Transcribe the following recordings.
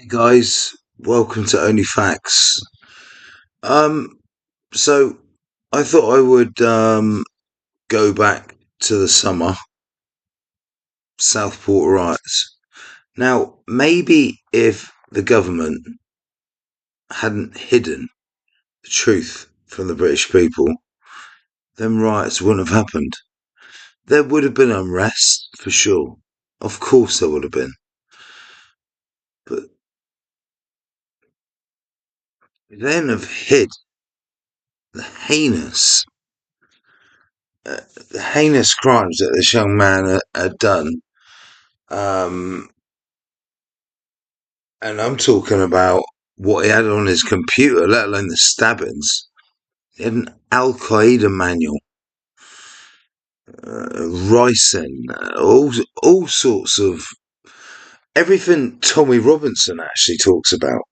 Hey guys, welcome to Only Facts. Um, so I thought I would go back to the summer Southport riots. Now, maybe if the government hadn't hidden the truth from the British people, them riots wouldn't have happened. There would have been unrest for sure. Of course, there would have been, but then have hid the heinous the heinous crimes that this young man had done. Um, and I'm talking about what he had on his computer, let alone the stabbings. He had an Al Qaeda manual, ricin, all sorts of everything Tommy Robinson actually talks about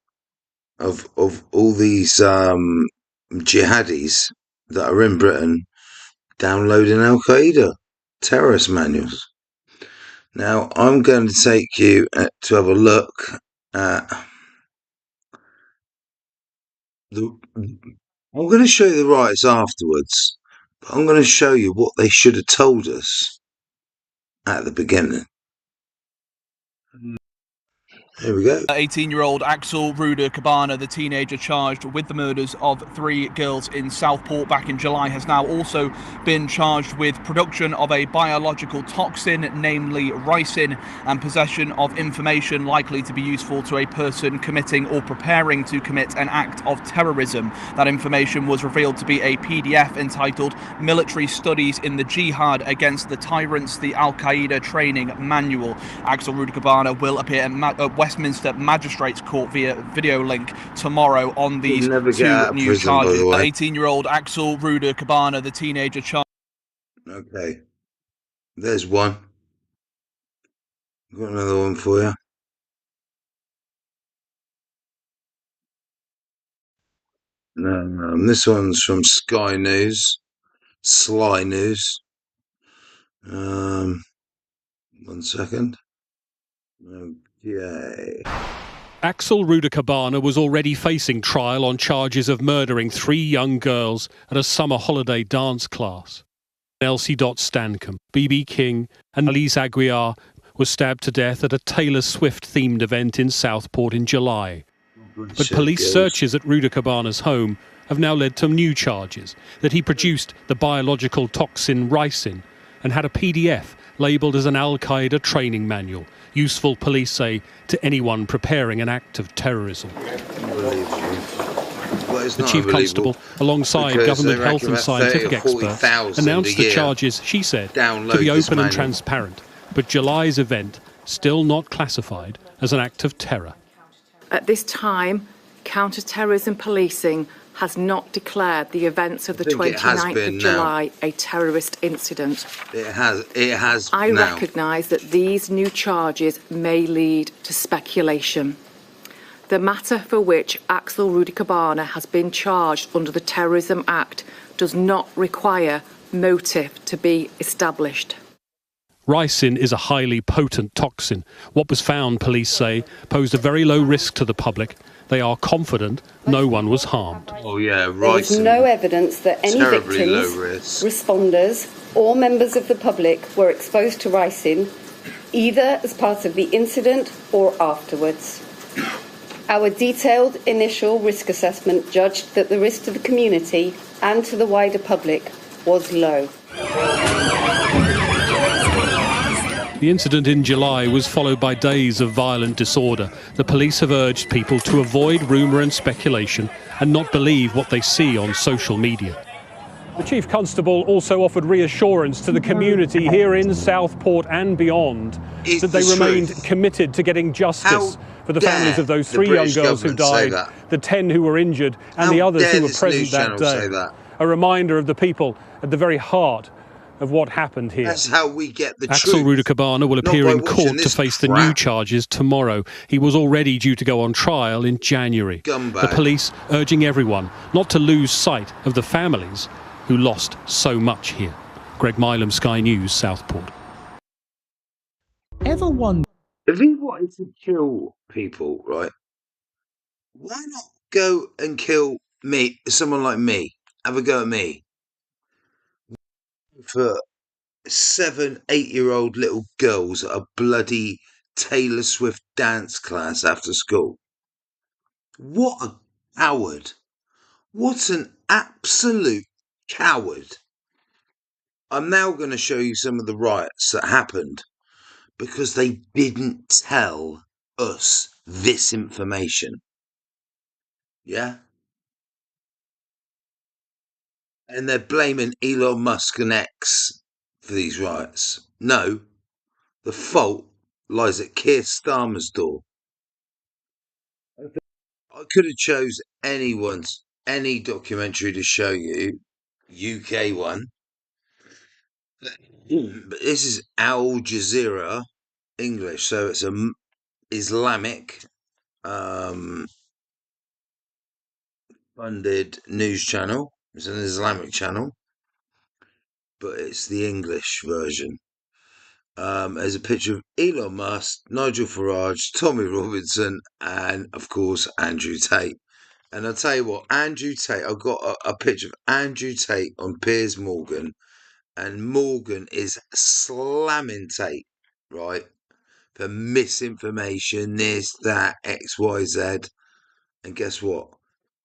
of all these jihadis that are in Britain downloading Al Qaeda terrorist manuals. Now, I'm going to take you to have a look at I'm going to show you the riots afterwards, but I'm going to show you what they should have told us at the beginning. Here we go. 18-year-old Axel Ruder Cabana, the teenager charged with the murders of 3 girls in Southport back in July, has now also been charged with production of a biological toxin, namely ricin, and possession of information likely to be useful to a person committing or preparing to commit an act of terrorism. That information was revealed to be a PDF entitled Military Studies in the Jihad Against the Tyrants, the Al Qaeda Training Manual. Axel Ruder Cabana will appear at Westminster Magistrates Court via video link tomorrow on these 2 new charges. 18-year-old Axel Ruder Cabana, the teenager charged. Okay, there's one. Got another one for you. This one's from Sky News, Sly News. 1 second. Okay. Axel Ruder Cabana was already facing trial on charges of murdering 3 young girls at a summer holiday dance class. Elsie Stancombe, B.B. King and Elise Aguiar were stabbed to death at a Taylor Swift-themed event in Southport in July. But police searches at Ruder Cabana's home have now led to new charges that he produced the biological toxin ricin and had a PDF labelled as an Al Qaeda training manual, useful, police say, to anyone preparing an act of terrorism. The Chief Constable, alongside government health and scientific experts, announced the charges, she said, to be open and transparent, but July's event still not classified as an act of terror. At this time, counter-terrorism policing has not declared the events of the 29th of July a terrorist incident. It has. I recognise that these new charges may lead to speculation. The matter for which Axel Ruder Cabana has been charged under the Terrorism Act does not require motive to be established. Ricin is a highly potent toxin. What was found, police say, posed a very low risk to the public. They are confident no one was harmed. Oh yeah, ricin. There is no evidence that any victims, responders or members of the public were exposed to ricin, either as part of the incident or afterwards. Our detailed initial risk assessment judged that the risk to the community and to the wider public was low. The incident in July was followed by days of violent disorder. The police have urged people to avoid rumour and speculation and not believe what they see on social media. The Chief Constable also offered reassurance to the community here in Southport and beyond that they remained committed to getting justice for the families of those 3 young girls who died, the 10 who were injured and the others who were present that day. A reminder of the people at the very heart of what happened here. That's how we get the truth. Axel Ruder Cabana will appear in court to face the new charges tomorrow. He was already due to go on trial in January. The police urging everyone not to lose sight of the families who lost so much here. Greg Milam, Sky News, Southport. If he wanted to kill people, right, Why not go and kill me, someone like me? Have a go at me. For 7, 8-year-old little girls at a bloody Taylor Swift dance class after school. What a coward. What an absolute coward. I'm now going to show you some of the riots that happened because they didn't tell us this information. Yeah? And they're blaming Elon Musk and X for these riots. No, the fault lies at Keir Starmer's door. I could have chose any documentary to show you, UK one. But this is Al Jazeera English, so it's a Islamic funded news channel. It's an Islamic channel, but it's the English version. There's a picture of Elon Musk, Nigel Farage, Tommy Robinson, and of course Andrew Tate. And I'll tell you what, Andrew Tate, I've got a picture of Andrew Tate on Piers Morgan, and Morgan is slamming Tate, right, for misinformation, this, that, X, Y, Z. And guess what?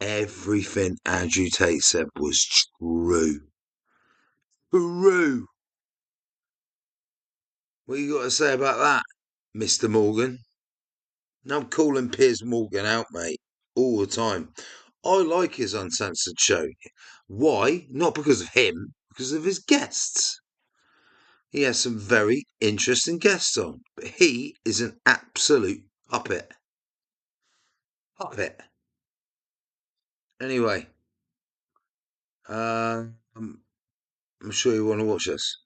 Everything Andrew Tate said was true. True. What you got to say about that, Mr. Morgan? Now I'm calling Piers Morgan out, mate, all the time. I like his uncensored show. Why? Not because of him, because of his guests. He has some very interesting guests on, but he is an absolute puppet. Puppet. Anyway, I'm sure you want to watch this.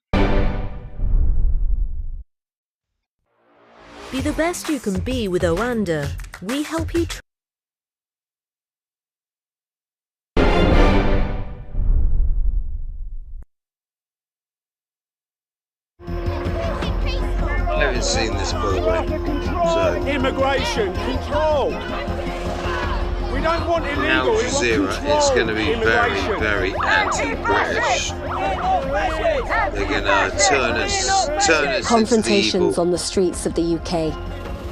Be the best you can be with Oanda. We help you I haven't seen this, by the way. So, immigration control. We don't want illegal. Al Jazeera, it's going to be very, very anti-British. They're going to turn us Confrontations on the streets of the UK,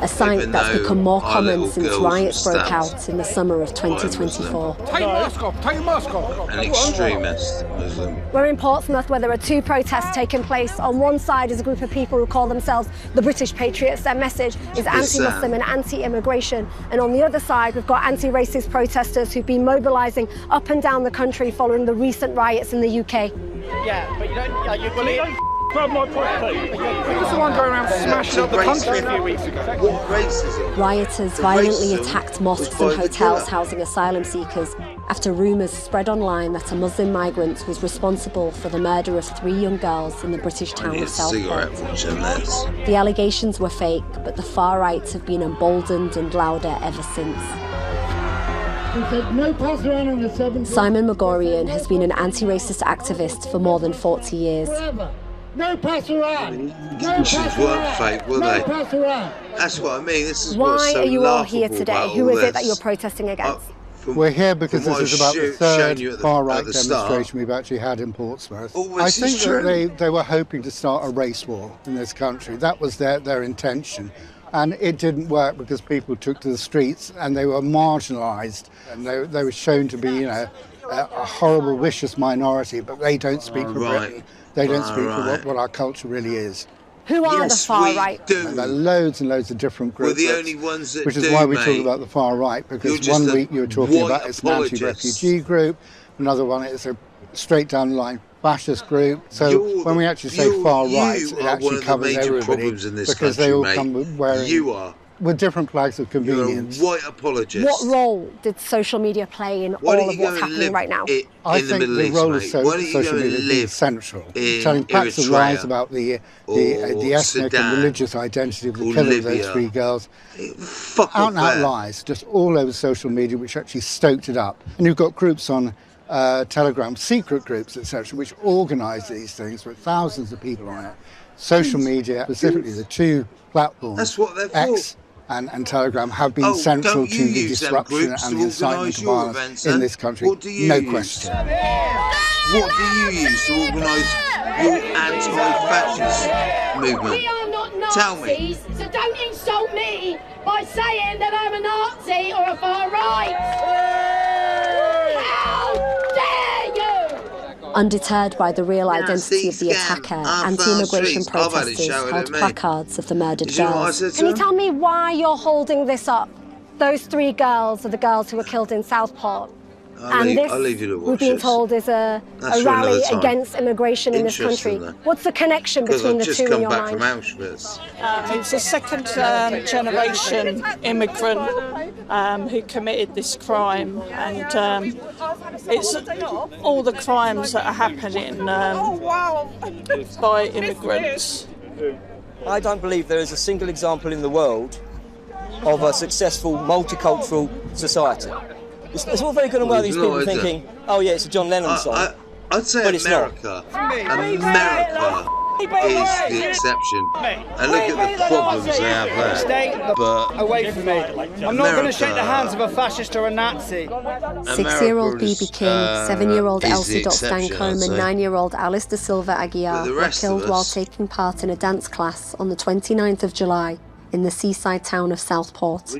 a sight that's become more common since riots broke out in the summer of 2024. Take your mask off, take your mask off. An extremist Muslim. We're in Portsmouth where there are two protests taking place. On one side is a group of people who call themselves the British Patriots. Their message is anti-Muslim and anti-immigration. And on the other side, we've got anti-racist protesters who've been mobilising up and down the country following the recent riots in the UK. Yeah, but you don't, grab my property. Who was the one going around smashing up the country a few weeks ago? What racism? Rioters violently attacked mosques and hotels housing asylum seekers after rumours spread online that a Muslim migrant was responsible for the murder of 3 young girls in the British town of Southport. The allegations were fake, but the far right have been emboldened and louder ever since. Simon Magorian has been an anti-racist activist for more than 40 years. No pass around. Conditions weren't fake, were they? That's what I mean. This is why are you all here today? Who is it that you're protesting against? We're here because this is about the third far-right demonstration we've actually had in Portsmouth. I think that they were hoping to start a race war in this country. That was their intention. And it didn't work because people took to the streets and they were marginalised. And they were shown to be, a horrible, vicious minority, but they don't speak for Britain. They don't speak for what our culture really is. Who are the far right? There are loads and loads of different groups. We're the only ones that which is why we talk about the far right, because one week you were talking about it's an anti-refugee group, another one it's a straight down the line fascist group. So when we actually say far right, it actually covers everybody because they all come wearing with different flags of convenience. You're a white apologist. What role did social media play in all of what's happening right now? I think the role of social media is central. Telling packs of lies about the ethnic and religious identity of the killing of those 3 girls. Out and out lies, just all over social media, which actually stoked it up. And you've got groups on Telegram, secret groups, etc., which organise these things with thousands of people on it. Social media, specifically the 2 platforms, that's what they're X and Telegram have been central to the disruption and the incitement of violence in this country. No question. What do you use to organise your anti-fascist movement? We are not Nazis, Tell me. So don't insult me by saying that I'm a Nazi or a far right. How dare you! Undeterred by the real identity of the attacker, anti-immigration protesters held placards of the murdered girls. Can you tell me why you're holding this up? Those 3 girls are the girls who were killed in Southport. I'll leave you to watch we're being this. told, is a rally against immigration in this country. What's the connection between the two in your mind? Because I've just come back from Auschwitz. It's a second generation immigrant who committed this crime, and it's all the crimes that are happening by immigrants. I don't believe there is a single example in the world of a successful multicultural society. It's all very good and well, these people thinking, oh yeah, it's a John Lennon song. I'd say but America. America is the exception. And look at the problems they have there. Stay away from me. I'm not going to shake the hands of a fascist or a Nazi. 6-year-old BB King, 7-year-old Elsie Stancombe and 9-year-old Alice Da Silva Aguiar were killed while taking part in a dance class on the 29th of July in the seaside town of Southport.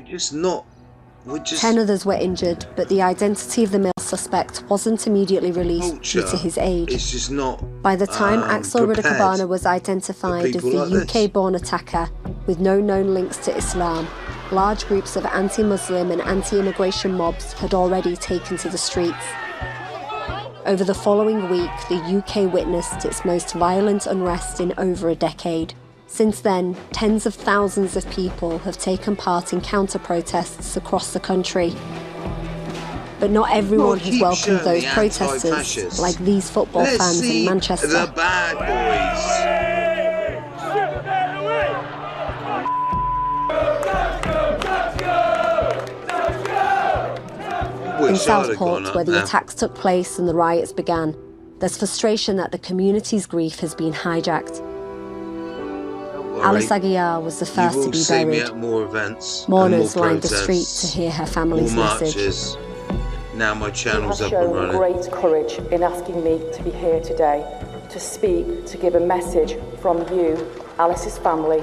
10 others were injured, but the identity of the male suspect wasn't immediately released due to his age. It's just not. By the time Axel Rudakabana was identified as the UK-born attacker with no known links to Islam, large groups of anti-Muslim and anti-immigration mobs had already taken to the streets. Over the following week, the UK witnessed its most violent unrest in over a decade. Since then, tens of thousands of people have taken part in counter-protests across the country. But not everyone has welcomed those protesters, like these football fans in Manchester. The bad boys. In Southport, where the attacks took place and the riots began, there's frustration that the community's grief has been hijacked. Alice Aguiar was the first to be buried. Mourners lined the street to hear her family's message. Now my channel's up and running. You have shown great courage in asking me to be here today, to speak, to give a message from you, Alice's family,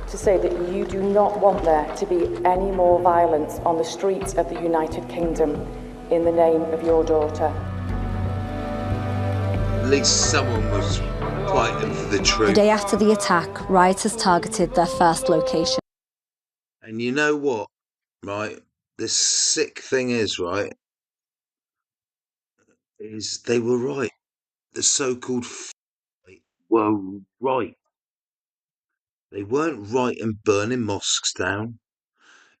to say that you do not want there to be any more violence on the streets of the United Kingdom in the name of your daughter. At least someone was fighting for the truth. The day after the attack, rioters targeted their first location. And you know what, right? The sick thing is, right, is they were right. The so-called were right. They weren't right in burning mosques down,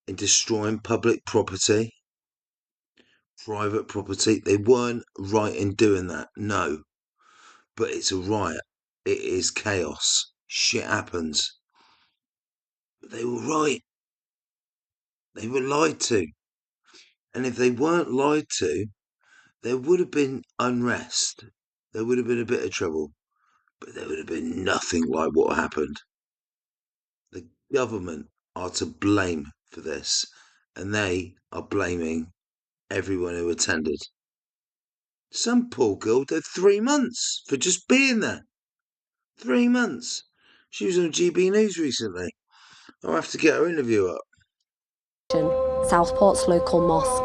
in destroying public property, private property. They weren't right in doing that, no. But it's a riot. It is chaos. Shit happens. But they were right. They were lied to. And if they weren't lied to, there would have been unrest. There would have been a bit of trouble. But there would have been nothing like what happened. The government are to blame for this. And they are blaming everyone who attended. Some poor girl did 3 months for just being there. 3 months. She was on GB News recently. I'll have to get her interview up. Southport's local mosque.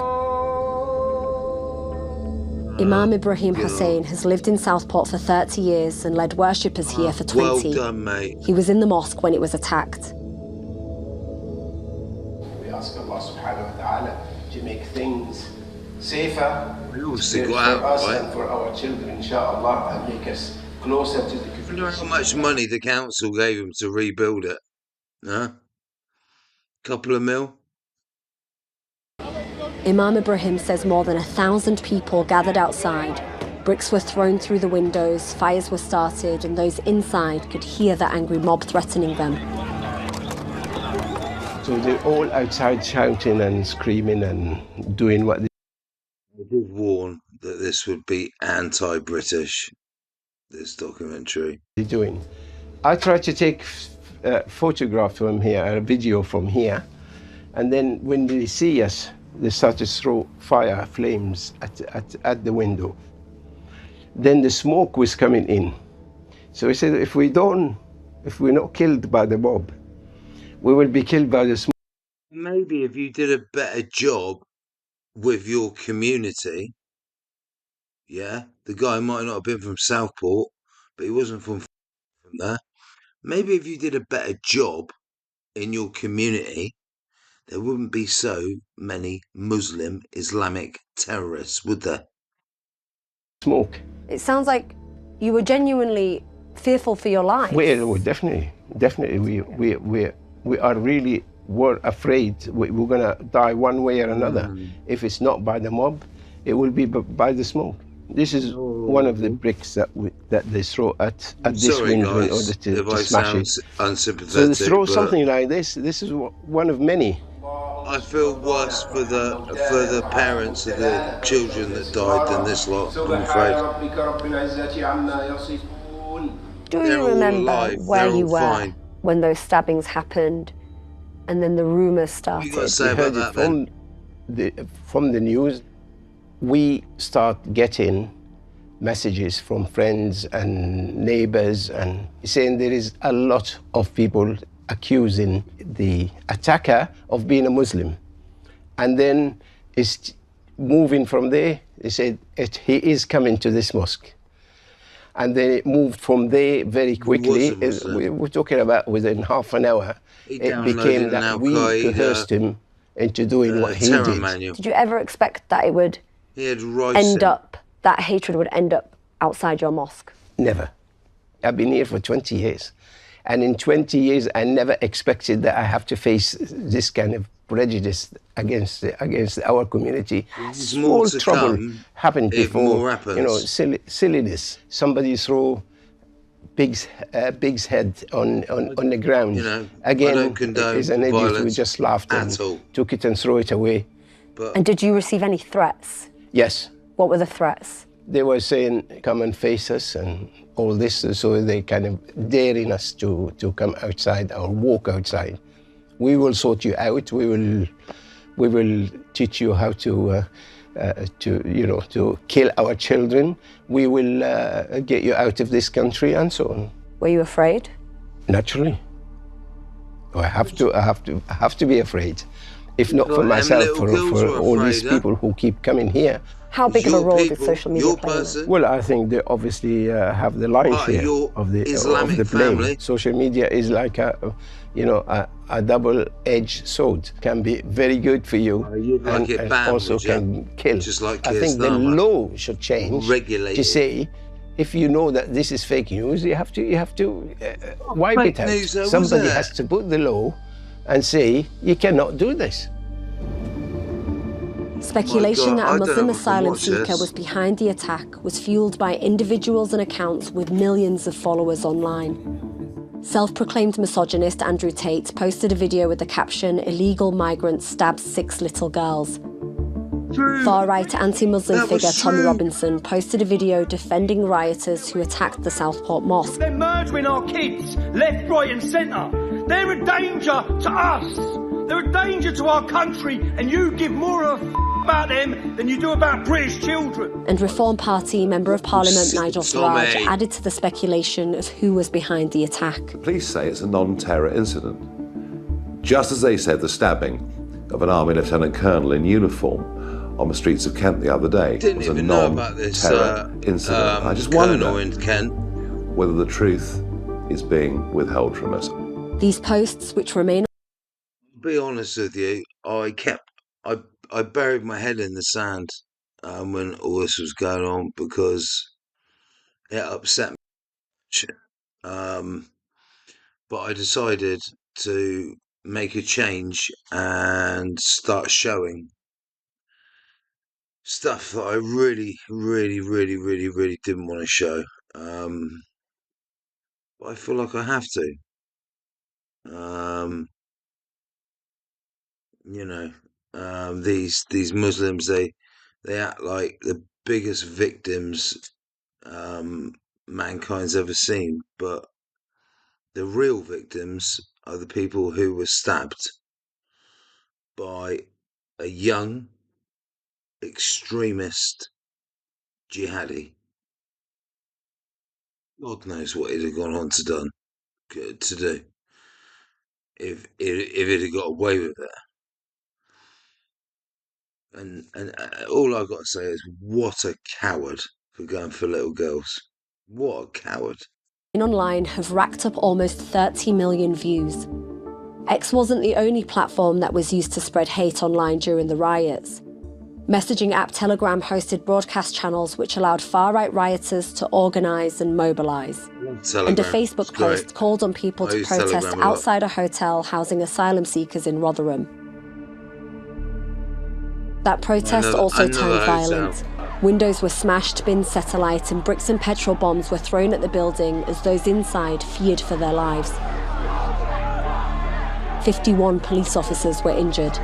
Imam Ibrahim Hussain has lived in Southport for 30 years and led worshippers here for 20. Well done, mate. He was in the mosque when it was attacked. We ask Allah subhanahu wa ta'ala to make things safer for us and for our children, inshallah, and make us closer to the community. I wonder how much money the council gave him to rebuild it. Huh? Couple of mil? Imam Ibrahim says more than 1,000 people gathered outside. Bricks were thrown through the windows, fires were started, and those inside could hear the angry mob threatening them. So they're all outside shouting and screaming and doing what they... I did warn that this would be anti-British, this documentary. They're doing. I tried to take a photograph from here, a video from here, And then when they see us, they start to throw fire flames at the window. Then the smoke was coming in. So he said, if we're not killed by the mob, we will be killed by the smoke. Maybe if you did a better job with your community, yeah, the guy might not have been from Southport, but he wasn't from there. Maybe if you did a better job in your community, there wouldn't be so many Muslim Islamic terrorists, would there? Smoke. It sounds like you were genuinely fearful for your life. Well, definitely. We are really afraid we're going to die one way or another. If it's not by the mob, it will be by the smoke. This is one of the bricks that they throw at this window in order to smash it. Unsympathetic, so they throw something like this. This is one of many. I feel worse for the parents of the children that died than this lot, I'm afraid. Do you remember where you were when those stabbings happened and then the rumours started? We heard it from the news. We start getting messages from friends and neighbors and saying there is a lot of people accusing the attacker of being a Muslim. And then it's moving from there. They said he is coming to this mosque. And then it moved from there very quickly. We're talking about within half an hour. It became that we coerced him into doing what he did. Did you ever expect that it would that hatred would end up outside your mosque? Never. I've been here for 20 years. And in 20 years, I never expected that I have to face this kind of prejudice against our community. Small trouble happened before, silliness. Somebody throw pig's head on the ground. Again, is an idiot who just laughed and took it and threw it away. And did you receive any threats? Yes. What were the threats? They were saying, come and face us and all this, so they kind of daring us to come outside or walk outside. We will sort you out. We will teach you how to kill our children. We will get you out of this country and so on. Were you afraid? Naturally. I have to be afraid. If not for myself, for all these people who keep coming here. How big of a role did social media play? Well, I think they obviously have the lion's share of the blame. Social media is like a double-edged sword. Can be very good for you, and also can kill. I think the law should change to say, if you know that this is fake news, you have to wipe it out. Somebody has to put the law and say you cannot do this. Speculation that a Muslim asylum seeker was behind the attack was fueled by individuals and accounts with millions of followers online. Self-proclaimed misogynist Andrew Tate posted a video with the caption, "Illegal migrants stabbed 6 little girls." Far-right anti-Muslim figure Tommy Robinson posted a video defending rioters who attacked the Southport mosque. They're murdering our kids, left, right and centre. They're a danger to us. They're a danger to our country, and you give more of a about them than you do about British children. And Reform Party Member of Parliament Nigel Farage added to the speculation of who was behind the attack. The police say it's a non-terror incident, just as they said the stabbing of an Army Lieutenant Colonel in uniform on the streets of Kent the other day was a non-terror incident. I just wonder whether the truth is being withheld from us. These posts, which remain... To be honest with you, I buried my head in the sand when all this was going on because it upset me. But I decided to make a change and start showing stuff that I really didn't want to show. But I feel like I have to. These Muslims, they act like the biggest victims mankind's ever seen, but the real victims are the people who were stabbed by a young extremist jihadi. God knows what he'd have gone on to do if it had got away with it. And all I've got to say is, what a coward for going for little girls. What a coward. Online have racked up almost 30 million views. X wasn't the only platform that was used to spread hate online during the riots. Messaging app Telegram hosted broadcast channels which allowed far-right rioters to organise and mobilise. And a Facebook post called on people to protest outside a hotel housing asylum seekers in Rotherham. That protest also turned violent. Windows were smashed, bins set alight, and bricks and petrol bombs were thrown at the building as those inside feared for their lives. 51 police officers were injured.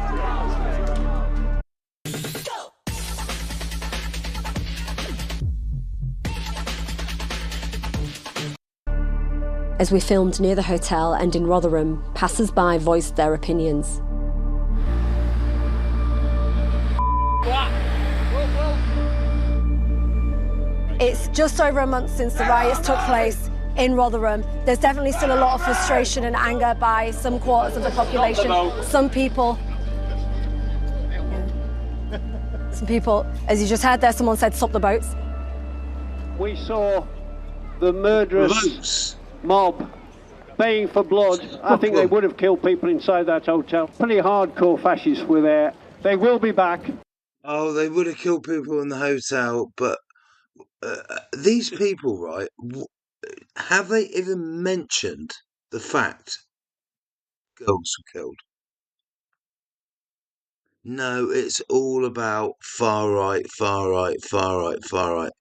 As we filmed near the hotel and in Rotherham, passers-by voiced their opinions. It's just over a month since the riots took place in Rotherham. There's definitely still a lot of frustration and anger by some quarters of the population. Some people, as you just heard there, someone said, stop the boats. We saw the murderous mob baying for blood. I think they would have killed people inside that hotel. Pretty hardcore fascists were there. They will be back. Oh, they would have killed people in the hotel, but these people, right, have they even mentioned the fact girls were killed? No, it's all about far right, far right, far right, far right.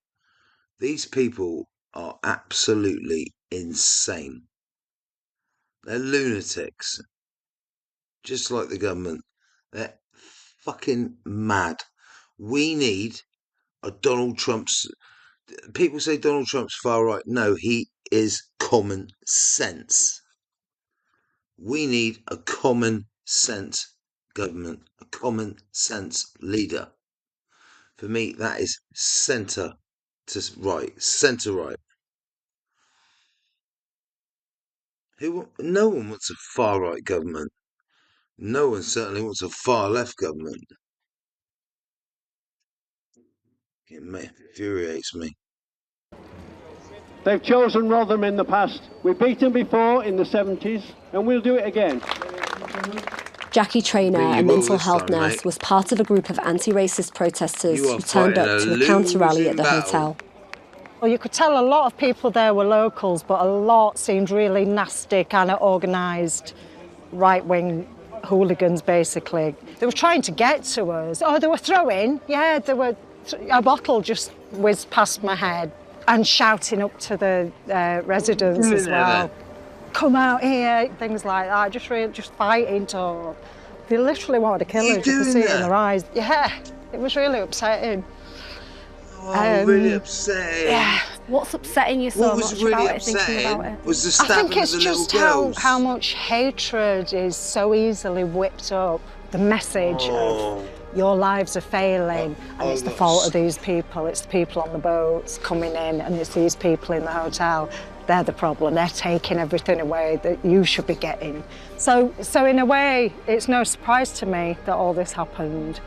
These people are absolutely insane. They're lunatics. Just like the government. They're fucking mad. We need a Donald Trump's... People say Donald Trump's far right. No, he is common sense. We need a common sense government, a common sense leader. For me, that is centre to right, centre right. No one wants a far right government. No one certainly wants a far left government. It infuriates me. They've chosen Rotherham in the past. We beat them before in the 70s, and we'll do it again. Jackie Traynor, a mental health nurse, was part of a group of anti-racist protesters who turned up to a counter-rally at the hotel. Well, you could tell a lot of people there were locals, but a lot seemed really nasty, kind of organised, right-wing hooligans, basically. They were trying to get to us. Oh, they were throwing. Yeah, a bottle just whizzed past my head. And shouting up to the residents as well. Come out here, things like that, just fighting talk. They literally wanted to kill us, you could see it in their eyes. Yeah, it was really upsetting. Oh, really upsetting. Yeah. What's upsetting you so much about it, thinking about it? Was the stabbing I think it's just how much hatred is so easily whipped up. The message of your lives are failing and it's the fault of these people. It's the people on the boats coming in and it's these people in the hotel. They're the problem. They're taking everything away that you should be getting. So in a way, it's no surprise to me that all this happened.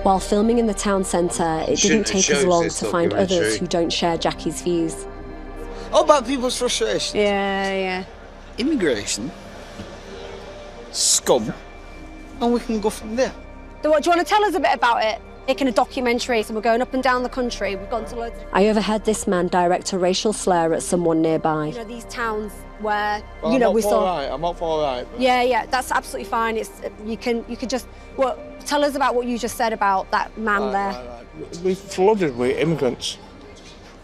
While filming in the town centre, it didn't take us long to find others who don't share Jackie's views. All about people's frustration. Yeah. Immigration, scum, and we can go from there. Do you want to tell us a bit about it? Making a documentary, so we're going up and down the country. We've gone to loads of... I overheard this man direct a racial slur at someone nearby. You know, these towns where, well, we saw... I'm up for all right. Yeah, that's absolutely fine. You could just... Well, tell us about what you just said about that man there. Right. We're flooded with immigrants,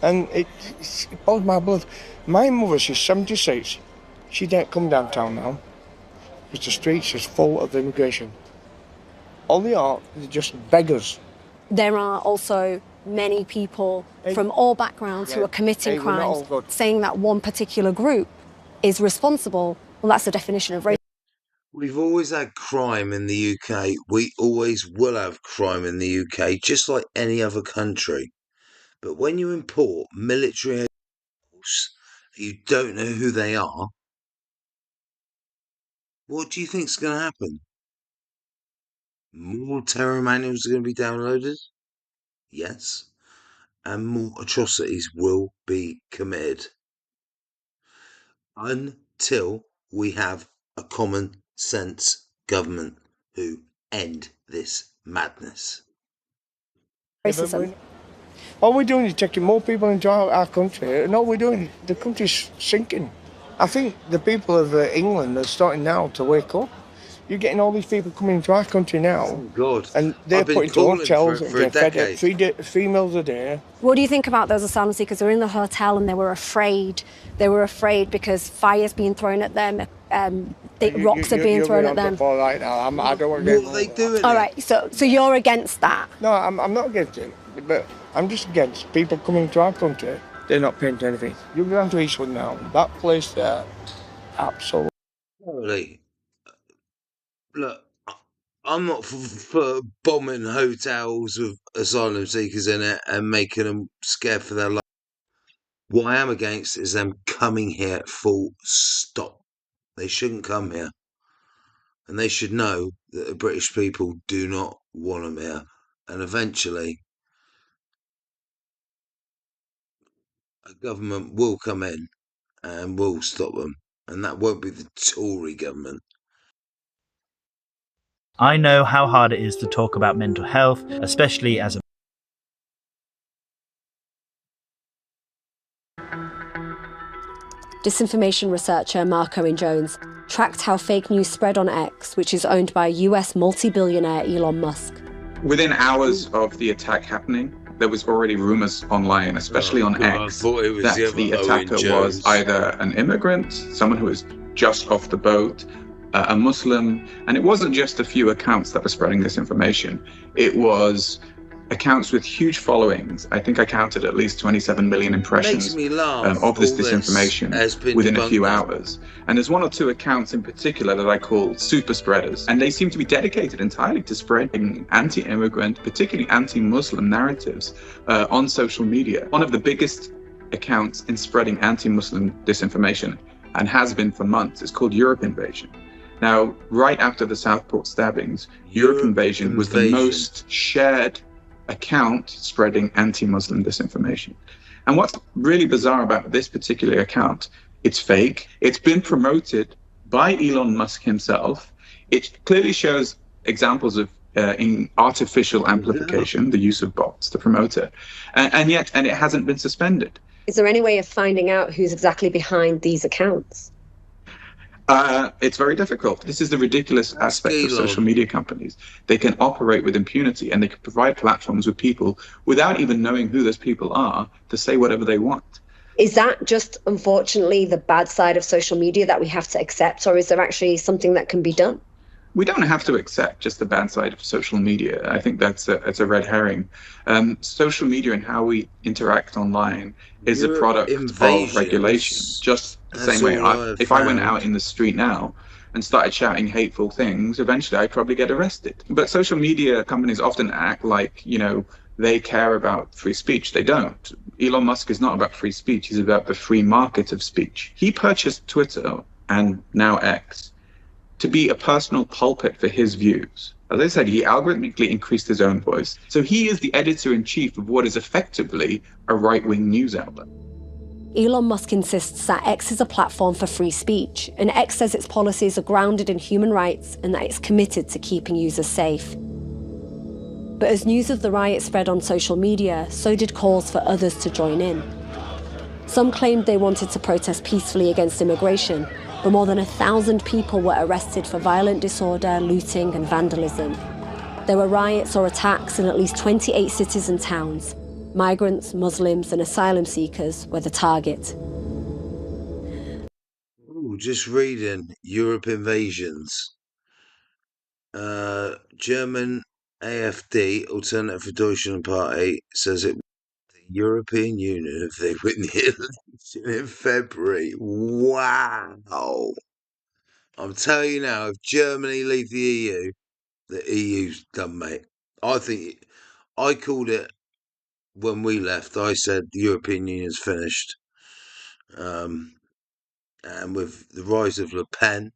and it boils my blood. My mother, she's 76. She don't come downtown now, because the streets is full of immigration. All they are, they're just beggars. There are also many people from all backgrounds who are committing crimes, saying that one particular group is responsible, well, that's the definition of racism. We've always had crime in the UK. We always will have crime in the UK, just like any other country. But when you import military animals, you don't know who they are, what do you think's going to happen? More terror manuals are going to be downloaded? Yes. And more atrocities will be committed. Until we have a common sense government who end this madness. Racism. All we're doing is taking more people into our country, and all we're doing, the country's sinking. I think the people of England are starting now to wake up. You're getting all these people coming into our country now, oh God. And they're put into hotels and get fed 3 meals a day. What do you think about those asylum seekers who were in the hotel and they were afraid? They were afraid because fire's being thrown at them, rocks are being thrown at them. Right now. I don't want to get what are they doing? All right, so you're against that? No, I'm not against it, but I'm just against people coming to our country. They're not paying to anything. You go down to Eastwood now, that place there, absolutely. Look, I'm not for bombing hotels with asylum seekers in it and making them scared for their life. What I am against is them coming here full stop. They shouldn't come here. And they should know that the British people do not want them here. And eventually, a government will come in and will stop them. And that won't be the Tory government. I know how hard it is to talk about mental health, especially as a Disinformation researcher Mark Owen-Jones tracked how fake news spread on X, which is owned by US multi-billionaire Elon Musk. Within hours of the attack happening, there was already rumours online, especially on X, that the attacker was either an immigrant, someone who was just off the boat, a Muslim, and it wasn't just a few accounts that were spreading this information. It was accounts with huge followings. I think I counted at least 27 million impressions of this disinformation within a few hours. And there's one or two accounts in particular that I call super spreaders, and they seem to be dedicated entirely to spreading anti-immigrant, particularly anti-Muslim narratives on social media. One of the biggest accounts in spreading anti-Muslim disinformation, and has been for months, is called Europe Invasion. Now, right after the Southport stabbings, Europe Invasion was the most shared account spreading anti-Muslim disinformation. And what's really bizarre about this particular account, it's fake. It's been promoted by Elon Musk himself. It clearly shows examples of in artificial amplification, the use of bots to promote it, and yet it hasn't been suspended. Is there any way of finding out who's exactly behind these accounts? It's very difficult. This is the ridiculous aspect of social media companies. They can operate with impunity, and they can provide platforms with people without even knowing who those people are to say whatever they want. Is that just, unfortunately, the bad side of social media that we have to accept, or is there actually something that can be done? We don't have to accept just the bad side of social media. I think that's a red herring. Social media and how we interact online is a product of regulation. Just the same way, if I went out in the street now and started shouting hateful things, eventually I'd probably get arrested. But social media companies often act like, they care about free speech. They don't. Elon Musk is not about free speech. He's about the free market of speech. He purchased Twitter and now X to be a personal pulpit for his views. As I said, he algorithmically increased his own voice. So he is the editor-in-chief of what is effectively a right-wing news outlet. Elon Musk insists that X is a platform for free speech, and X says its policies are grounded in human rights and that it's committed to keeping users safe. But as news of the riot spread on social media, so did calls for others to join in. Some claimed they wanted to protest peacefully against immigration, but more than 1,000 people were arrested for violent disorder, looting and vandalism. There were riots or attacks in at least 28 cities and towns. Migrants, Muslims and asylum seekers were the target. Ooh, just reading Europe Invasions. German AfD, Alternative for Deutschland Party, says it European Union if they win the election in February. Wow. I'm telling you now, if Germany leave the EU's done, mate. I called it when we left. I said the European Union's finished. And with the rise of Le Pen,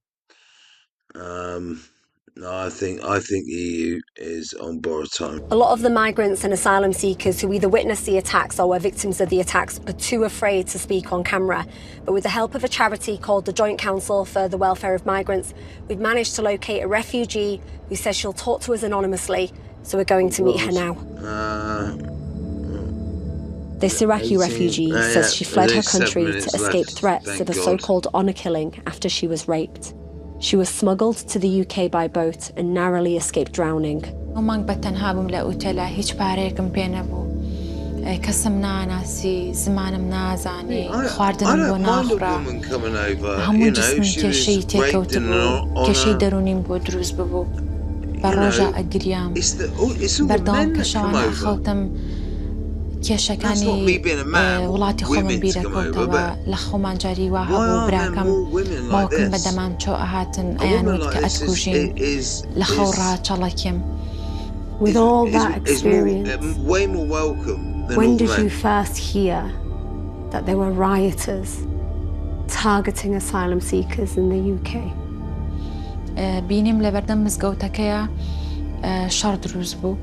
no, I think the EU is on borrowed time. A lot of the migrants and asylum seekers who either witnessed the attacks or were victims of the attacks are too afraid to speak on camera. But with the help of a charity called the Joint Council for the Welfare of Migrants, we've managed to locate a refugee who says she'll talk to us anonymously, so we're going to meet her now. This Iraqi refugee says she fled her country to escape threats of a so-called honour killing after she was raped. She was smuggled to the UK by boat and narrowly escaped drowning. كسمنا ناسي زمانم نازاني I خواردنم بۆ don't mind a ناخڕا woman coming over. هەموو You know, جسمم she کێشەی was تێکەوت raped in بوو کێشەی honor. دەرونیم بۆ دروست ببوو بە ڕۆژە ئەگریام بەردەوام کە شەوانە خەوتم کێشەکانی وڵاتی خۆمم بیرەکەوتەوە لە خۆمان جاری وا هەبوو براکەم باوکم بەدەمان چۆ ئەهاتن ئەیانوت کە ئەتکوژین لە خەوڕا چەڵەکیم. With all that experience, way more welcome than when all did men. you first hear that there were rioters targeting asylum seekers in the UK? بینیم لە بەردەم مزگەوتەکەیە شەڕ دروست بوو.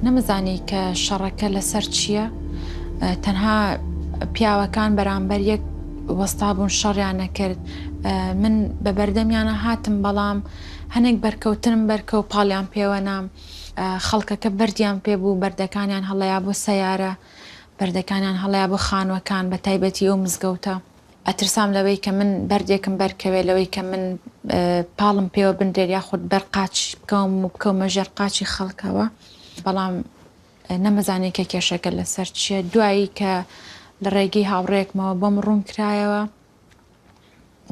نەمزانی کە شەڕەکە لەسەر چییە؟ تەنها پیاوەکان بەرامبەر یەک وەستا بوون شەڕیان نەکرد. من بە بەردەمیانە هاتم بەڵام هەنێک بەرکەوتنم بەرکە و پاڵیان پێوە نام. خەڵکەکە بەردیان پێ بوو بەردەکانیان هەڵەیا بۆ سەیارە بەردەکانیان هەڵەیا بۆ خانوەکان بە تایبەتی ئەو مزگەوتە. ئەترسام لەوەی کە من بەردێکم بەرکەوێ لەوەی کە من پاڵم پێوە بندێر یاخود بەرقاچ بکەم و بکەومە ژێر قاچی خەڵکەوە بەڵام نەمەزانی کە کێشەکە لەسەر چییە. دوایی کە لە ڕێگەی هاوڕێکمەوە بۆم ڕوون کرایەوە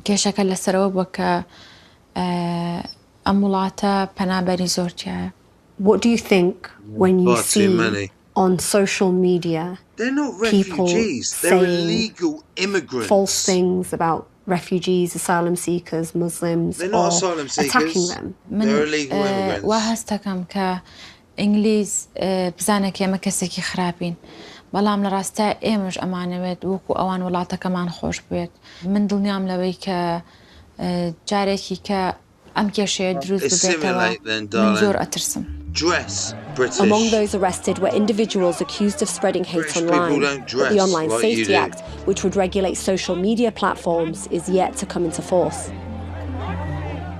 کێشەکە لەسەرەوە بووە کە ئەم وڵاتە پەنابەری زۆرتیایە. What do you think when you see on social media people saying false things about refugees, asylum seekers, Muslims, or attacking them? They're illegal immigrants. وا هەستەکەم کە ئینگلیز بزانە کە ئێمە کەسێکی خراپین بەڵام لە ڕاستە ئێمەش ئەمانەوێت وەکو ئەوان وڵاتەکەمان خۆش بێت. من دڵنیام لەوەی کە جارێکی کە ئەم کێشەیە دروست ببێتەوە من زۆر ئەترسم. Among those arrested were individuals accused of spreading hate online, but the Online Safety Act, which would regulate social media platforms, is yet to come into force.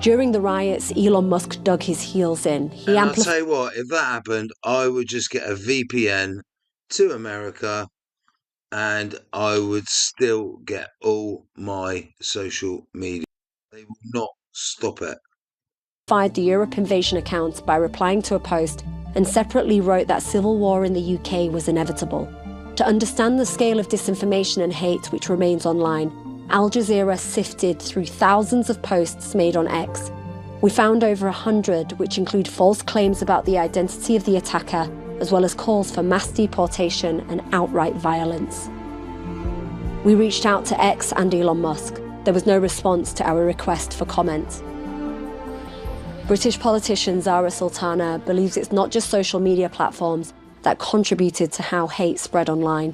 During the riots, Elon Musk dug his heels in. I'll tell you what, if that happened, I would just get a VPN to America and I would still get all my social media. They will not stop it. The Europe invasion account by replying to a post and separately wrote that civil war in the UK was inevitable. To understand the scale of disinformation and hate which remains online, Al Jazeera sifted through thousands of posts made on X. We found over 100 which include false claims about the identity of the attacker, as well as calls for mass deportation and outright violence. We reached out to X and Elon Musk. There was no response to our request for comment. British politician Zara Sultana believes it's not just social media platforms that contributed to how hate spread online.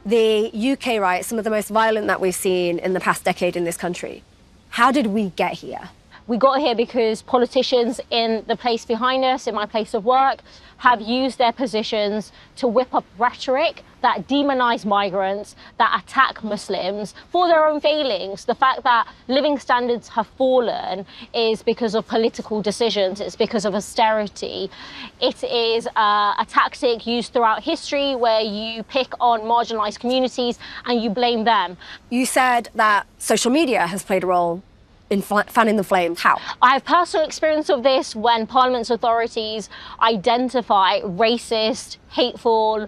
The UK riots, some of the most violent that we've seen in the past decade in this country. How did we get here? We got here because politicians in the place behind us, in my place of work, have used their positions to whip up rhetoric that demonise migrants, that attack Muslims for their own failings. The fact that living standards have fallen is because of political decisions, it's because of austerity. It is a tactic used throughout history where you pick on marginalised communities and you blame them. You said that social media has played a role in fanning the flame. How? I have personal experience of this when Parliament's authorities identify racist, hateful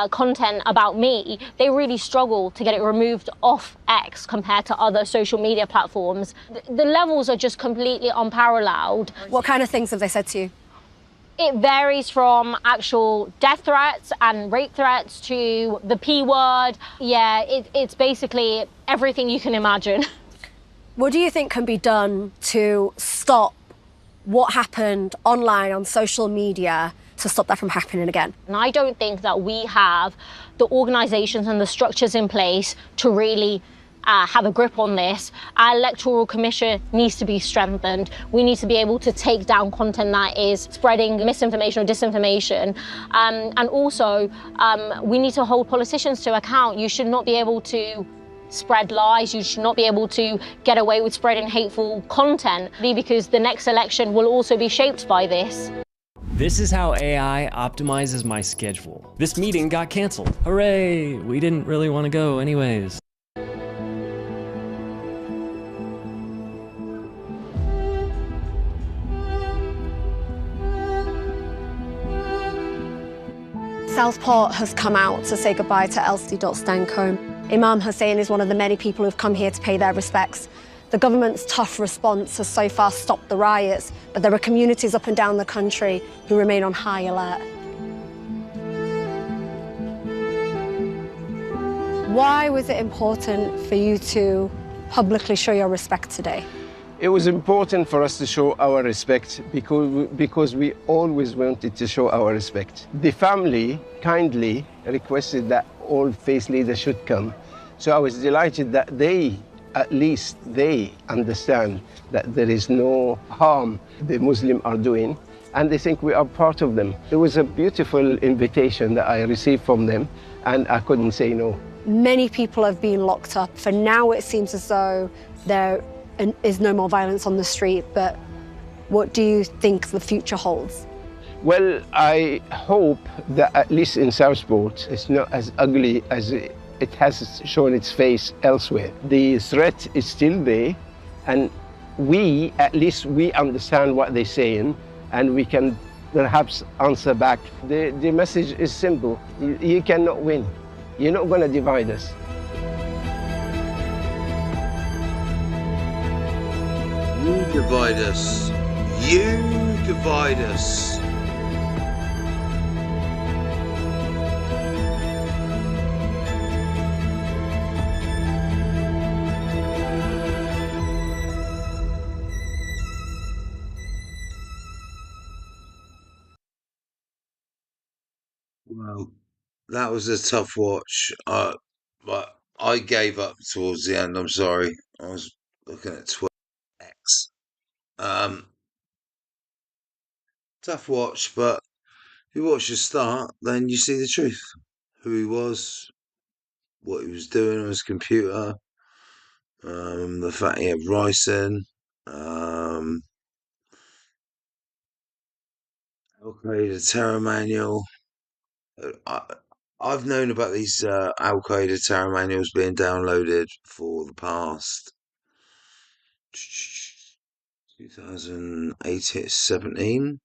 content about me. They really struggle to get it removed off X compared to other social media platforms. The levels are just completely unparalleled. What kind of things have they said to you? It varies from actual death threats and rape threats to the P word. Yeah, it's basically everything you can imagine. What do you think can be done to stop what happened online on social media to stop that from happening again? And I don't think that we have the organisations and the structures in place to really have a grip on this. Our electoral commission needs to be strengthened. We need to be able to take down content that is spreading misinformation or disinformation. And also, we need to hold politicians to account. You should not be able to spread lies. You should not be able to get away with spreading hateful content, because the next election will also be shaped by this. This is how AI optimizes my schedule. This meeting got canceled. Hooray! We didn't really want to go anyways. Southport has come out to say goodbye to Elsie Stanco. Imam Hussein is one of the many people who've come here to pay their respects. The government's tough response has so far stopped the riots, but there are communities up and down the country who remain on high alert. Why was it important for you to publicly show your respect today? It was important for us to show our respect because we always wanted to show our respect. The family kindly requested that all faith leaders should come. So I was delighted that at least they understand that there is no harm the Muslims are doing, and they think we are part of them. It was a beautiful invitation that I received from them, and I couldn't say no. Many people have been locked up. For now, it seems as though there is no more violence on the street, but what do you think the future holds? Well, I hope that at least in Southport, it's not as ugly as it has shown its face elsewhere. The threat is still there, and at least we understand what they're saying, and we can perhaps answer back. The message is simple. You cannot win. You're not going to divide us. You divide us. You divide us. Well, that was a tough watch. But I gave up towards the end. I'm sorry. I was looking at 12x. Tough watch, but if you watch the start, then you see the truth. Who he was, what he was doing on his computer, the fact he had rice in, Al-Qaeda terror manual. I've known about these Al-Qaeda terror manuals being downloaded for the past 2018, 17.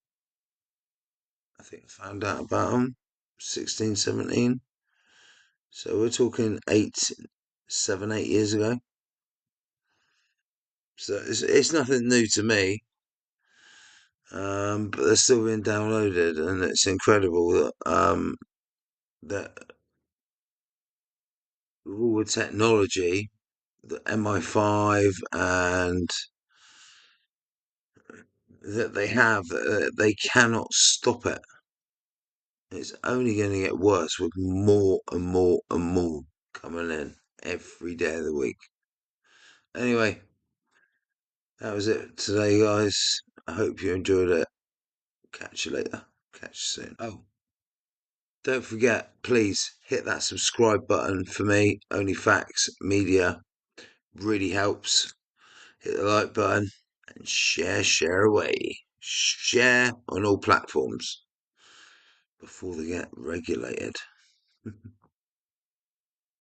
I think I found out about them 16, 17. So we're talking 8 years ago. So it's nothing new to me. But they're still being downloaded, and it's incredible that that with all the technology, the MI5 and that they have, they cannot stop it. It's only going to get worse with more and more and more coming in every day of the week. Anyway, that was it today, guys. I hope you enjoyed it. Catch you later. Catch you soon. Oh, don't forget, please hit that subscribe button for me. Only Facts Media really helps. Hit the like button and share away. Share on all platforms before they get regulated.